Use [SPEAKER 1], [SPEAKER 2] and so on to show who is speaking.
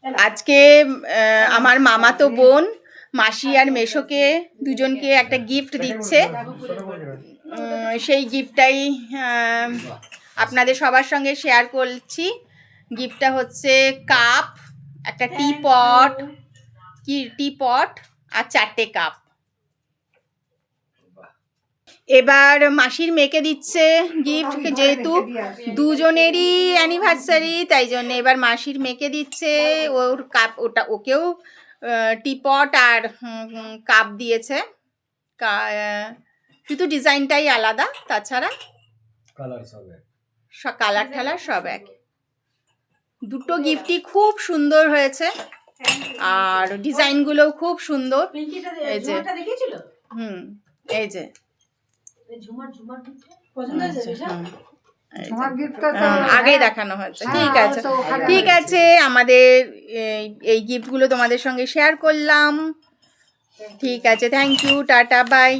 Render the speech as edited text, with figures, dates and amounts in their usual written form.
[SPEAKER 1] আজকে আমার মামাতো বোন মাসি আর মেশোকে দুজনকে একটা গিফট দিচ্ছে। সেই গিফটটাই আপনাদের সবার সঙ্গে শেয়ার করছি। গিফটটা হচ্ছে কাপ, একটা টিপট আর 4টে কাপ। এবার মাসির মেয়েকে দিচ্ছে গিফট, যেহেতু দুজনেরই অ্যানিভার্সারি, তাই জন্য এবার মাসির মেয়েকে দিচ্ছে ওর কাপ, ওকেও টিপট আর কাপ দিয়েছে। শুধু ডিজাইনটাই আলাদা, তাছাড়া কালার ঠালার সব এক। দুটো গিফটই খুব সুন্দর হয়েছে আর ডিজাইনগুলোও খুব সুন্দর। এই যে এই যে আগে দেখানো হয়েছে। ঠিক আছে, আমাদের এই গিফটগুলো তোমাদের সঙ্গে শেয়ার করলাম। ঠিক আছে, থ্যাংক ইউ, টাটা, বাই।